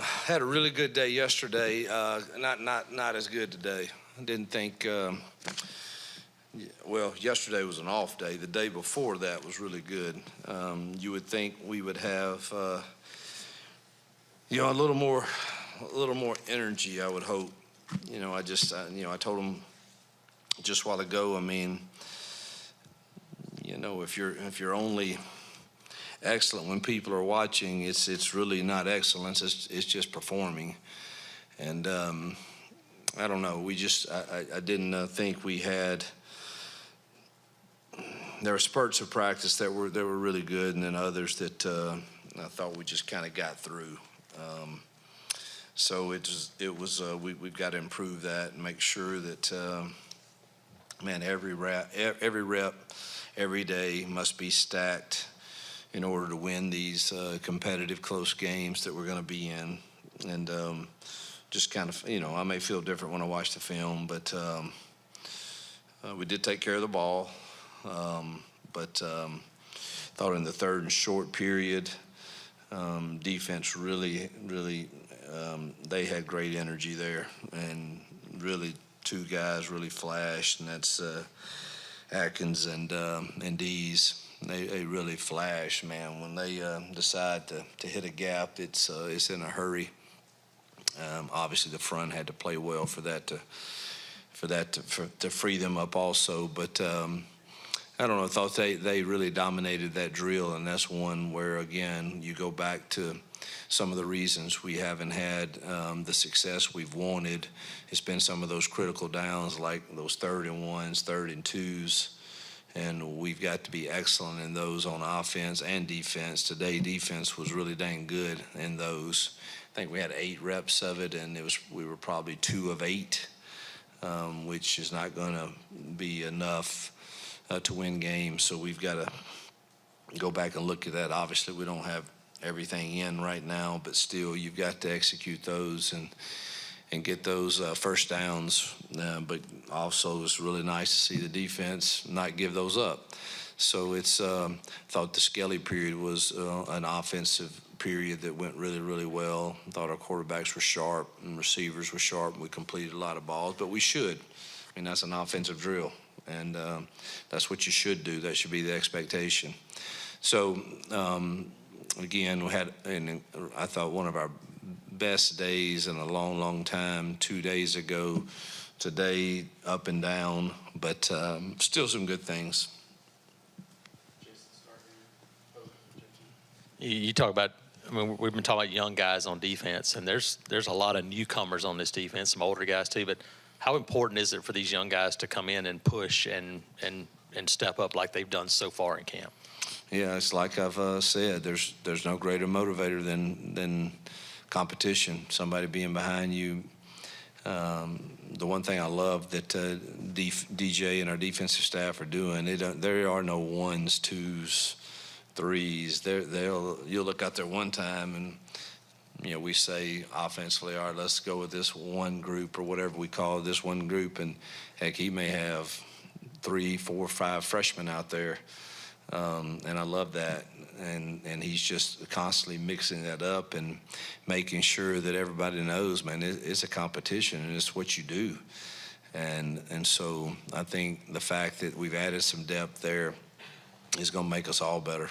Had a really good day yesterday. Not as good today. I didn't think. Well, yesterday was an off day. The day before that was really good. You would think we would have, a little more energy. I would hope. I told them just a while ago. I mean, if you're only excellent when people are watching, it's really not excellence. It's just performing. And I don't know. I didn't think we had. There were spurts of practice that were really good, and then others that I thought we just kind of got through. So we've got to improve that and make sure that every rep, every day must be stacked in order to win these competitive close games that we're going to be in. And just kind of, I may feel different when I watch the film, but we did take care of the ball. But thought in the third and short period, defense really, they had great energy there, and really two guys really flashed, and that's Atkins and Dees. They really flash, man. When they decide to hit a gap, it's in a hurry. Obviously, the front had to play well for that to free them up also. But I don't know. I thought they really dominated that drill, and that's one where again you go back to some of the reasons we haven't had the success we've wanted. It's been some of those critical downs, like those 3rd and 1s, 3rd and 2s. And we've got to be excellent in those on offense and defense. Today, defense was really dang good in those. I think we had 8 reps of it, and we were probably 2 of 8, which is not going to be enough to win games. So we've got to go back and look at that. Obviously, we don't have everything in right now, but still, you've got to execute those and get those first downs. But also, it's really nice to see the defense not give those up. So thought the Skelly period was an offensive period that went really, really well. Thought our quarterbacks were sharp and receivers were sharp. We completed a lot of balls, but we should. I mean, that's an offensive drill, and that's what you should do. That should be the expectation. So, again, I thought one of our best days in a long, long time 2 days ago. Today, up and down, but still some good things. You talk about, we've been talking about young guys on defense, and there's a lot of newcomers on this defense, some older guys too, but how important is it for these young guys to come in and push and step up like they've done so far in camp? Yeah, it's like I've said, there's no greater motivator than competition, somebody being behind you. The one thing I love that DJ and our defensive staff are doing, there are no 1s, 2s, 3s. You'll look out there one time and we say offensively, all right, let's go with this one group or whatever we call this one group, and heck, he may have 3, 4, 5 freshmen out there, and I love that. And he's just constantly mixing that up and making sure that everybody knows, man, it's a competition and it's what you do. And so I think the fact that we've added some depth there is going to make us all better.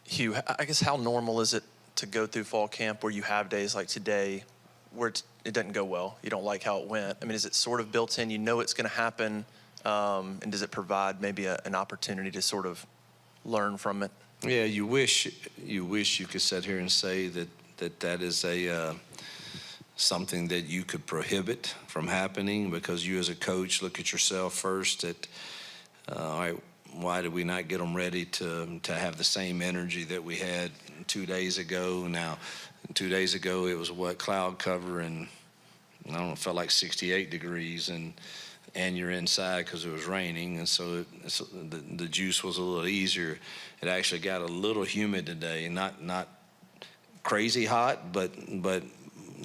Hugh, I guess how normal is it to go through fall camp where you have days like today where it doesn't go well? You don't like how it went. I mean, is it sort of built in? You know it's going to happen, and does it provide maybe an opportunity to sort of learn from it? Yeah, you wish you could sit here and say that is something that you could prohibit from happening, because you as a coach look at yourself first at all right, why did we not get them ready to have the same energy that we had 2 days ago? Now, 2 days ago it was cloud cover, and I don't know, it felt like 68 degrees, and you're inside because it was raining, and so the juice was a little easier. It actually got a little humid today, not crazy hot, but a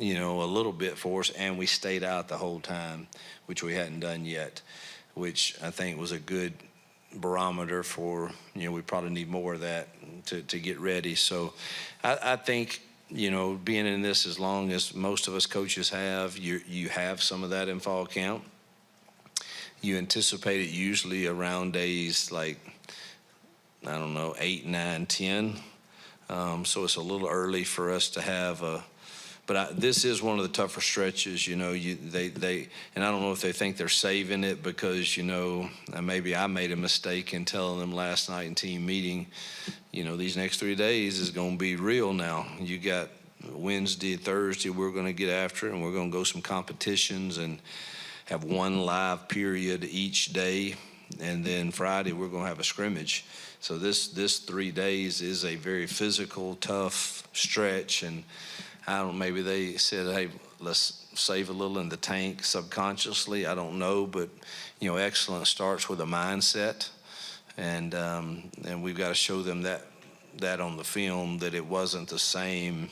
little bit for us, and we stayed out the whole time, which we hadn't done yet, which I think was a good barometer for, we probably need more of that to get ready. So I think being in this as long as most of us coaches have, you have some of that in fall camp. You anticipate it usually around days like, I don't know, 8, 9, 10. So it's a little early for us to have this is one of the tougher stretches, and I don't know if they think they're saving it because, maybe I made a mistake in telling them last night in team meeting, these next 3 days is going to be real now. You got Wednesday, Thursday, we're going to get after it, and we're going to go some competitions and have one live period each day. And then Friday, we're going to have a scrimmage. So this 3 days is a very physical, tough stretch. And maybe they said, hey, let's save a little in the tank subconsciously. I don't know. But, excellence starts with a mindset. And we've got to show them that on the film, that it wasn't the same,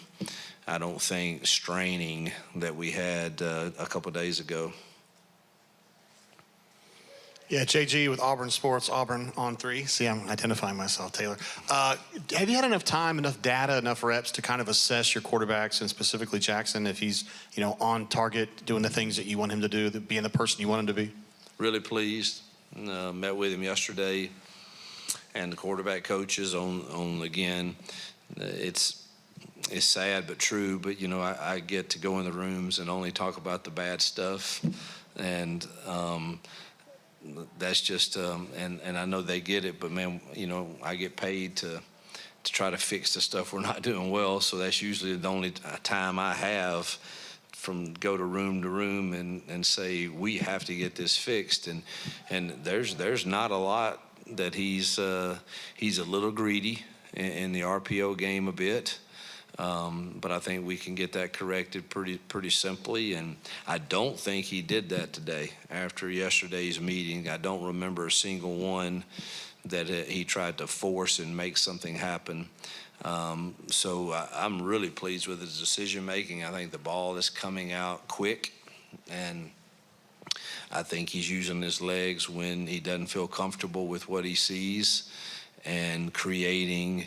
I don't think, straining that we had a couple of days ago. Yeah, JG with Auburn Sports, Auburn on 3. See, I'm identifying myself, Taylor. Have you had enough time, enough data, enough reps to kind of assess your quarterbacks, and specifically Jackson, if he's, on target, doing the things that you want him to do, being the person you want him to be? Really pleased. Met with him yesterday, and the quarterback coaches on again. It's sad but true, but I get to go in the rooms and only talk about the bad stuff, and that's just and I know they get it, but man, I get paid to try to fix the stuff we're not doing well, so that's usually the only time I have from go to room and say we have to get this fixed, and there's not a lot that he's a little greedy in the RPO game a bit. But I think we can get that corrected pretty simply, and I don't think he did that today. After yesterday's meeting, I don't remember a single one that he tried to force and make something happen. So I'm really pleased with his decision making. I think the ball is coming out quick, and I think he's using his legs when he doesn't feel comfortable with what he sees, and creating,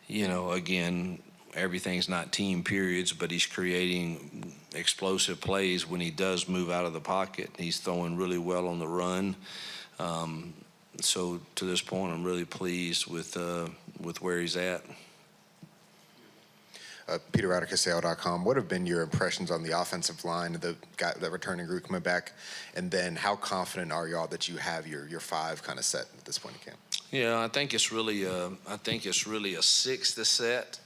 again, everything's not team periods, but he's creating explosive plays when he does move out of the pocket. He's throwing really well on the run. So to this point, I'm really pleased with where he's at. Peter Radicus, AL.com. What have been your impressions on the offensive line, the returning group coming back, and then how confident are y'all that you have your 5 kind of set at this point in camp? Yeah, I think it's really a 6 to set.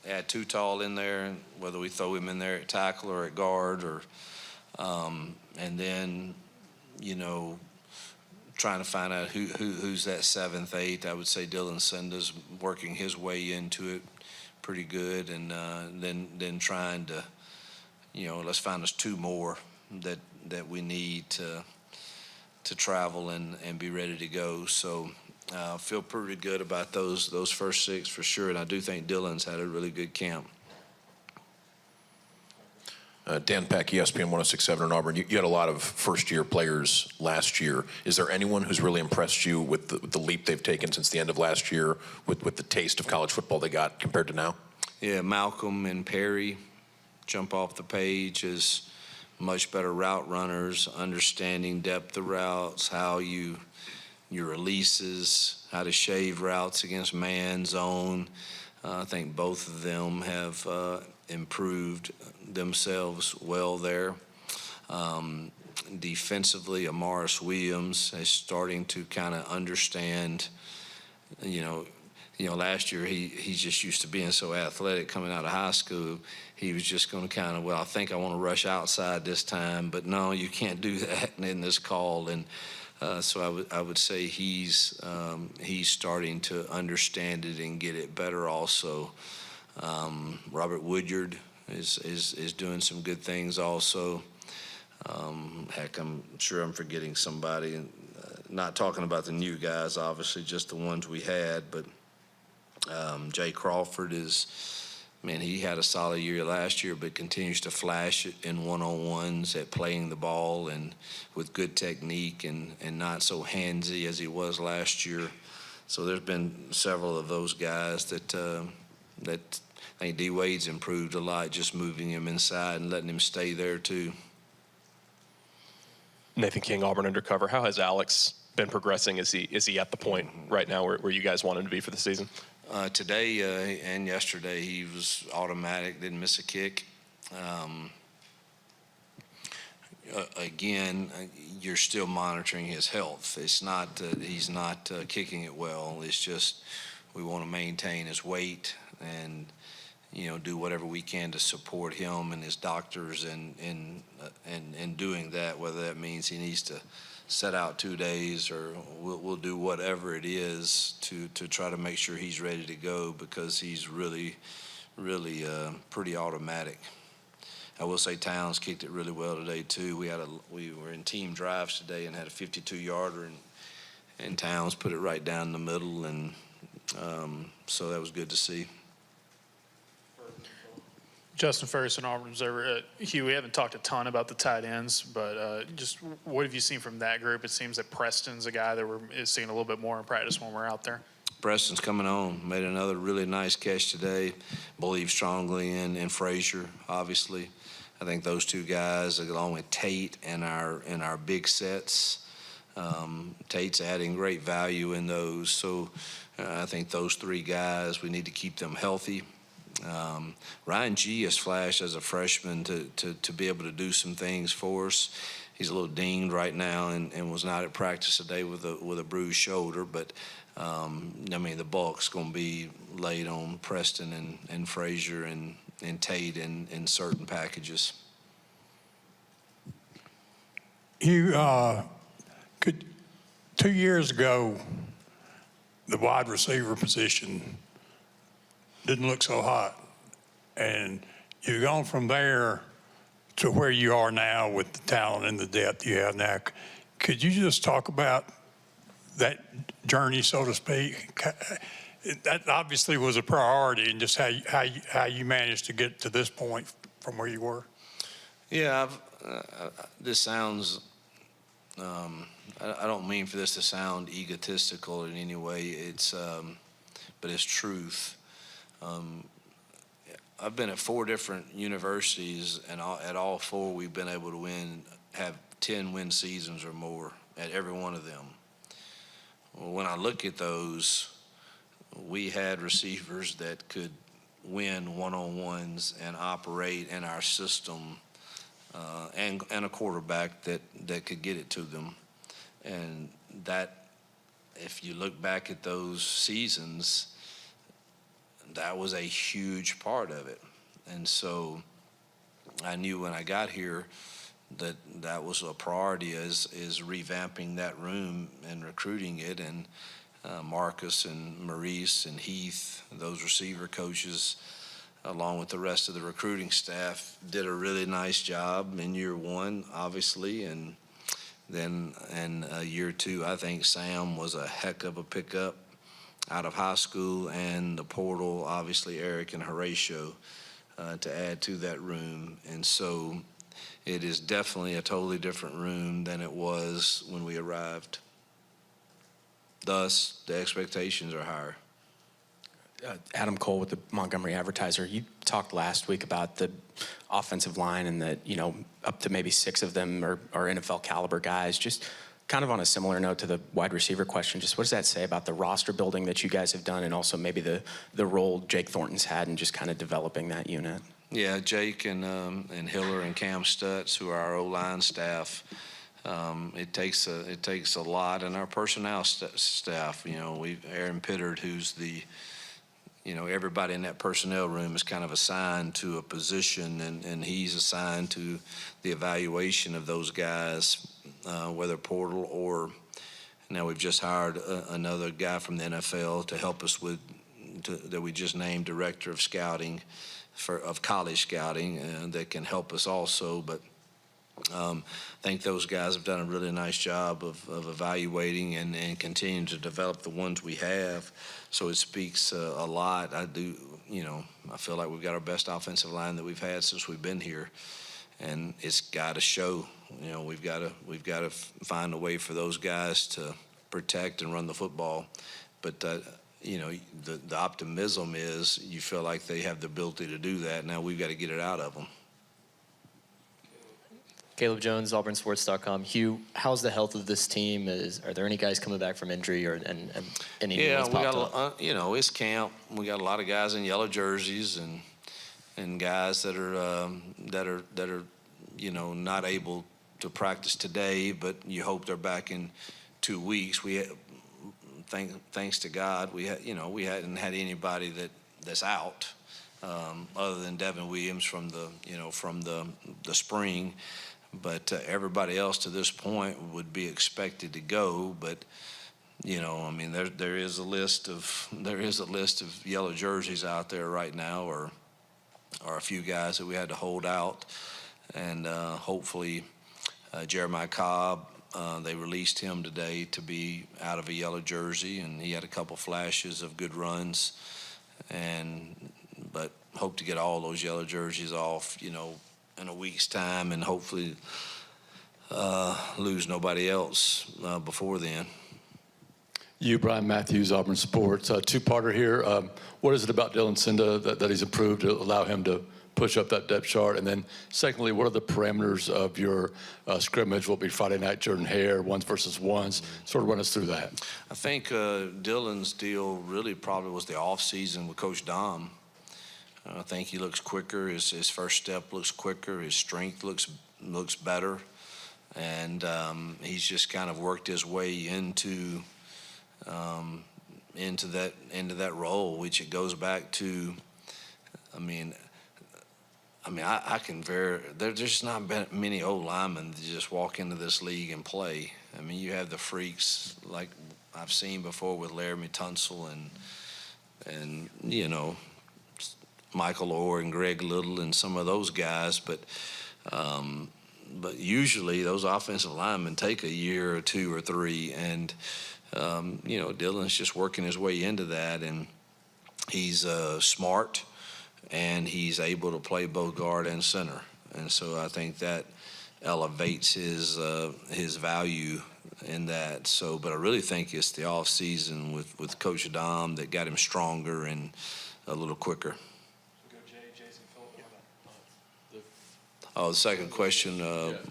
Add Too Tall in there, whether we throw him in there at tackle or at guard, or and then trying to find out who's that 7th, 8th. I would say Dylan Senda's working his way into it pretty good, and then trying to let's find us 2 more that we need to travel and be ready to go. So feel pretty good about those first 6 for sure, and I do think Dylan's had a really good camp. Dan Peck, ESPN 106.7 in Auburn. You had a lot of first-year players last year. Is there anyone who's really impressed you with the leap they've taken since the end of last year, with the taste of college football they got compared to now? Yeah, Malcolm and Perry jump off the page as much better route runners, understanding depth of routes, how your releases, how to shave routes against man, zone. I think both of them have improved themselves well there. Defensively, Amaris Williams is starting to kind of understand, last year he just used to being so athletic coming out of high school. He was just going to kind of, I think I want to rush outside this time, but no, you can't do that in this call. And so I would say he's starting to understand it and get it better also. Robert Woodyard is doing some good things also. Heck, I'm sure I'm forgetting somebody, and not talking about the new guys, obviously, just the ones we had, but Jay Crawford he had a solid year last year, but continues to flash it in one-on-ones at playing the ball and with good technique and not so handsy as he was last year. So there's been several of those guys that I think D. Wade's improved a lot, just moving him inside and letting him stay there too. Nathan King, Auburn undercover. How has Alex been progressing? Is he at the point right now where you guys want him to be for the season? Today and yesterday, he was automatic, didn't miss a kick. Again, you're still monitoring his health. It's not that he's not kicking it well. It's just we want to maintain his weight and do whatever we can to support him and his doctors in doing that. Whether that means he needs to set out 2 days, or we'll do whatever it is to try to make sure he's ready to go, because he's really pretty automatic. I will say Towns kicked it really well today too. We were in team drives today and had a 52-yarder, and Towns put it right down the middle, and so that was good to see. Justin Ferguson, Auburn Observer. Hugh, we haven't talked a ton about the tight ends, but just what have you seen from that group? It seems that Preston's a guy that is seeing a little bit more in practice when we're out there. Preston's coming on, made another really nice catch today. Believe strongly in Frazier, obviously. I think those two guys, along with Tate in our big sets, Tate's adding great value in those. So I think those three guys, we need to keep them healthy. Ryan G has flashed as a freshman to be able to do some things for us. He's a little dinged right now and was not at practice today with a bruised shoulder, but the bulk's going to be laid on Preston and Frazier and Tate in certain packages. You 2 years ago, the wide receiver position didn't look so hot, and you've gone from there to where you are now with the talent and the depth you have now. Could you just talk about that journey, so to speak? That obviously was a priority, and just how you managed to get to this point from where you were. Yeah, this sounds. I don't mean for this to sound egotistical in any way. But it's truth. I've been at 4 different universities, and at all 4 we've been able to have 10 win seasons or more at every one of them. Well, when I look at those, we had receivers that could win one-on-ones and operate in our system, and a quarterback that could get it to them. And that, if you look back at those seasons, that was a huge part of it. And so I knew when I got here that was a priority, is revamping that room and recruiting it. And Marcus and Maurice and Heath, those receiver coaches, along with the rest of the recruiting staff, did a really nice job in year 1, obviously. And then in year 2, I think Sam was a heck of a pickup out of high school, and the portal, obviously Eric and Horatio, to add to that room. And so it is definitely a totally different room than it was when we arrived. Thus, the expectations are higher. Adam Cole with the Montgomery Advertiser. You talked last week about the offensive line and that, up to maybe 6 of them are NFL caliber guys. Just kind of on a similar note to the wide receiver question, just what does that say about the roster building that you guys have done, and also maybe the role Jake Thornton's had in just kind of developing that unit? Yeah, Jake and Hiller and Cam Stutz, who are our O-line staff, it takes a lot, and our personnel staff. We've Aaron Pittard, who's the everybody in that personnel room is kind of assigned to a position, and he's assigned to the evaluation of those guys, whether portal or now we've just hired another guy from the NFL to help us that we just named director of scouting of college scouting, that can help us also. But I think those guys have done a really nice job of evaluating and continuing to develop the ones we have. So it speaks a lot. I feel like we've got our best offensive line that we've had since we've been here, and it's got to show. We've got to find a way for those guys to protect and run the football. But the optimism is you feel like they have the ability to do that. Now we've got to get it out of them. Caleb Jones, AuburnSports.com. Hugh, how's the health of this team? Are there any guys coming back from injury and any new Yeah, ones we popped got up? it's camp. We got a lot of guys in yellow jerseys and guys that are not able to practice today, but you hope they're back in 2 weeks. Thanks to God, we hadn't had anybody that's out other than Devin Williams from the spring. But everybody else to this point would be expected to go. But there is a list of yellow jerseys out there right now, or a few guys that we had to hold out, and hopefully Jeremiah Cobb. They released him today to be out of a yellow jersey, and he had a couple flashes of good runs, but hope to get all those yellow jerseys off, in a week's time, and hopefully lose nobody else before then. You, Brian Matthews, Auburn Sports. Two-parter here. What is it about Dylan Cinda that he's improved to allow him to push up that depth chart? And then secondly, what are the parameters of your scrimmage? Will it be Friday night, Jordan Hare, ones versus ones? Sort of run us through that. I think Dylan's deal really probably was the off-season with Coach Dom. I think he looks quicker. His first step looks quicker. His strength looks better, and he's just kind of worked his way into that role, which it goes back to. There's just not been many old linemen that just walk into this league and play. You have the freaks like I've seen before with Laramie Tunsil and Michael Orr and Greg Little and some of those guys, but usually those offensive linemen take a year or two or three, and Dylan's just working his way into that, and he's smart, and he's able to play both guard and center, and so I think that elevates his value in that. So, but I really think it's the off season with Coach Dom that got him stronger and a little quicker. The second question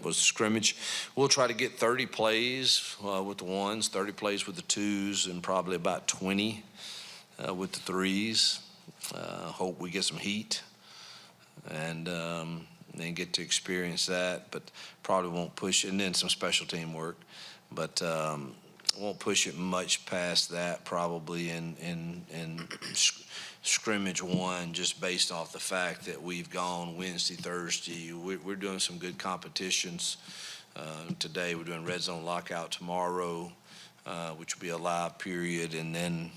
was scrimmage. We'll try to get 30 plays with the ones, 30 plays with the twos, and probably about 20 with the threes. Hope we get some heat and then get to experience that, but probably won't push it. And then some special team work, but won't push it much past that probably in scrimmage one, just based off the fact that we've gone Wednesday, Thursday. We're doing some good competitions. Today we're doing red zone lockout tomorrow, which will be a live period, and then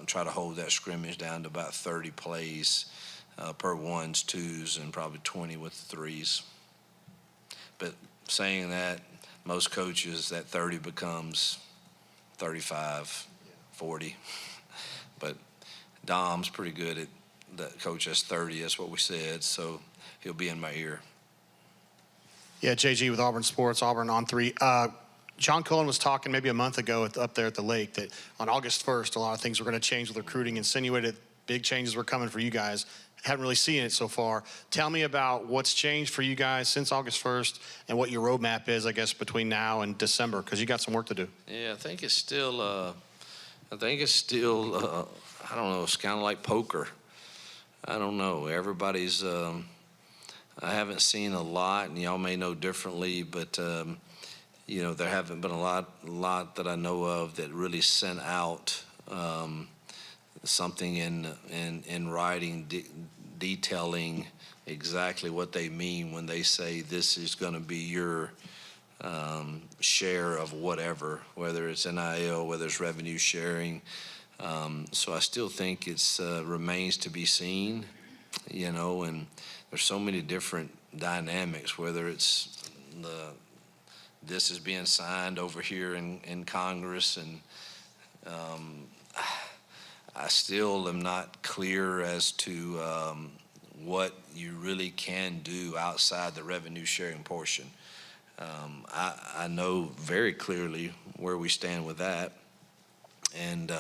try to hold that scrimmage down to about 30 plays per ones, twos, and probably 20 with the threes. But saying that, most coaches, that 30 becomes 35, 40. But Dom's pretty good at that. Coach has 30. That's what we said. So he'll be in my ear. Yeah, JG with Auburn Sports, Auburn on 3. John Cullen was talking maybe a month ago up there at the lake that on August 1st, a lot of things were going to change with recruiting, insinuated big changes were coming for you guys. Haven't really seen it so far. Tell me about what's changed for you guys since August 1st and what your roadmap is, I guess, between now and December, because you got some work to do. Yeah, I think it's still, I don't know, it's kind of like poker. I don't know. Everybody's, I haven't seen a lot, and y'all may know differently, but, there haven't been a lot that I know of that really sent out something in writing detailing exactly what they mean when they say this is going to be your share of whatever, whether it's NIL, whether it's revenue sharing. So I still think it's remains to be seen, and there's so many different dynamics, whether it's this is being signed over here in Congress, and I still am not clear as to what you really can do outside the revenue sharing portion. I know very clearly where we stand with that, and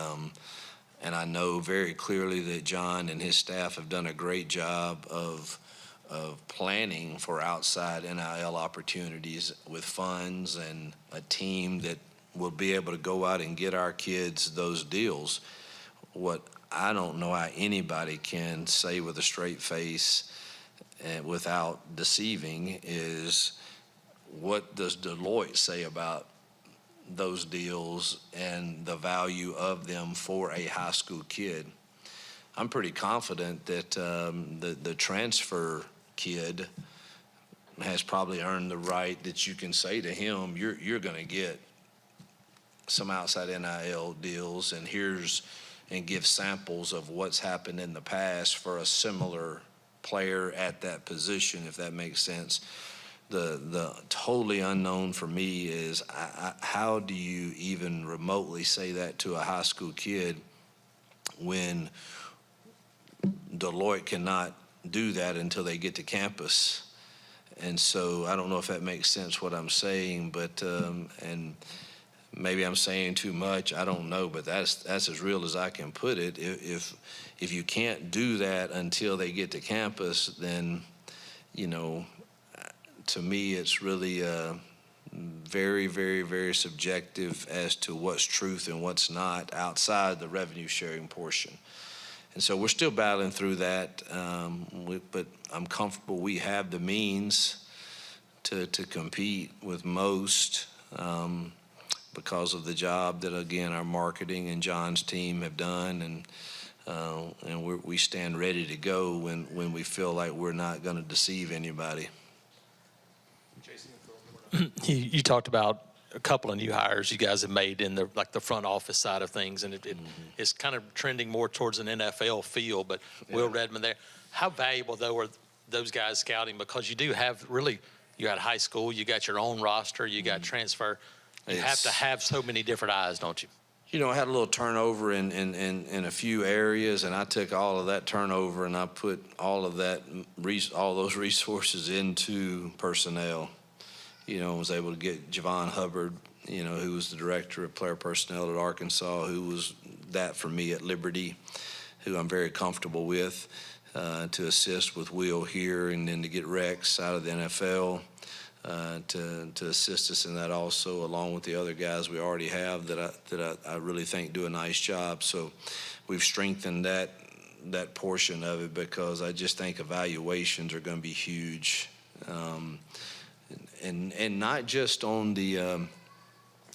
And I know very clearly that John and his staff have done a great job of planning for outside NIL opportunities with funds and a team that will be able to go out and get our kids those deals. What I don't know how anybody can say with a straight face and without deceiving is, what does Deloitte say about those deals and the value of them for a high school kid? I'm pretty confident that the transfer kid has probably earned the right that you can say to him, you're going to get some outside NIL deals, and give samples of what's happened in the past for a similar player at that position, if that makes sense. The totally unknown for me is how do you even remotely say that to a high school kid when Deloitte cannot do that until they get to campus? And so I don't know if that makes sense what I'm saying, but and maybe I'm saying too much, I don't know, but that's as real as I can put it. If you can't do that until they get to campus, then, you know, to me, it's really very, very, very subjective as to what's truth and what's not outside the revenue sharing portion. And so we're still battling through that, but I'm comfortable we have the means to compete with most because of the job that, again, our marketing and John's team have done, and we stand ready to go when we feel like we're not going to deceive anybody. You talked about a couple of new hires you guys have made in the front office side of things, and it's kind of trending more towards an NFL feel. But Will Redmond there, how valuable though are those guys scouting? Because you do have you got high school, you got your own roster, you got transfer. You have to have so many different eyes, don't you? You know, I had a little turnover in a few areas, and I took all of that turnover and I put all those resources into personnel. You know, I was able to get Javon Hubbard, you know, who was the director of player personnel at Arkansas, who was that for me at Liberty, who I'm very comfortable with, to assist with Will here, and then to get Rex out of the NFL to assist us in that also, along with the other guys we already have that I really think do a nice job. So we've strengthened that portion of it because I just think evaluations are going to be huge. And not just on the,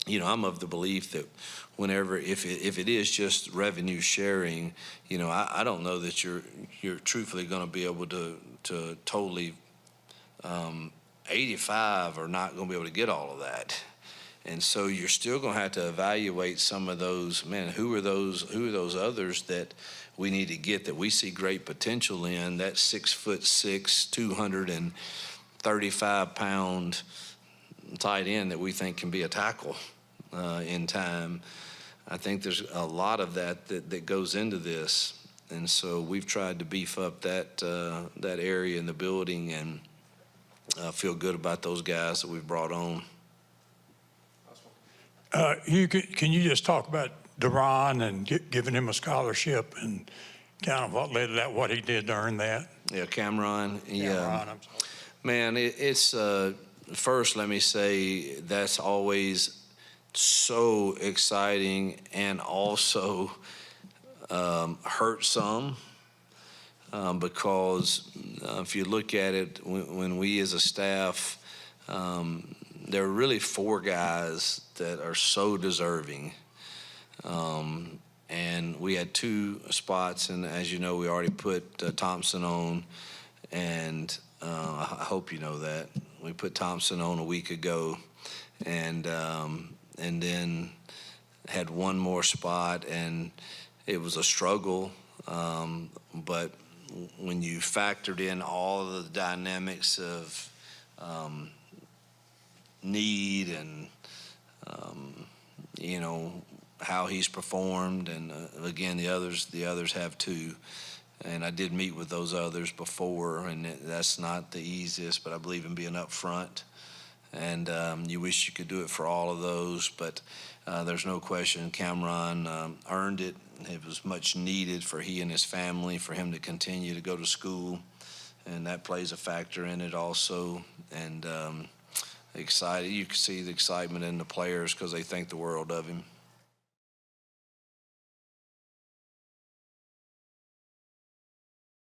you know, I'm of the belief that whenever, if it is just revenue sharing, you know, I don't know that you're truthfully going to be able to totally 85 are not going to be able to get all of that. And so you're still going to have to evaluate some of those, man, who are those others that we need to get that we see great potential in, that 6'6", 235-pound tight end that we think can be a tackle in time. I think there's a lot of that goes into this. And so we've tried to beef up that area in the building, and feel good about those guys that we've brought on. Can you just talk about Deron and giving him a scholarship and kind of what led to that, what he did to earn that? Yeah, Cameron. Cameron, I'm sorry. Man, it's first, let me say that's always so exciting and also hurt some because if you look at it, when we as a staff, there are really 4 guys that are so deserving. And we had 2 spots, and as you know, we already put Thompson on, and I hope you know that. We put Thompson on a week ago, and then had one more spot, and it was a struggle. But when you factored in all of the dynamics of need and, you know, how he's performed, and again, the others have too. And I did meet with those others before, and that's not the easiest, but I believe in being upfront. And you wish you could do it for all of those, but there's no question Cameron earned it. it was much needed for he and his family, for him to continue to go to school, and that plays a factor in it also. And excited, you can see the excitement in the players because they think the world of him.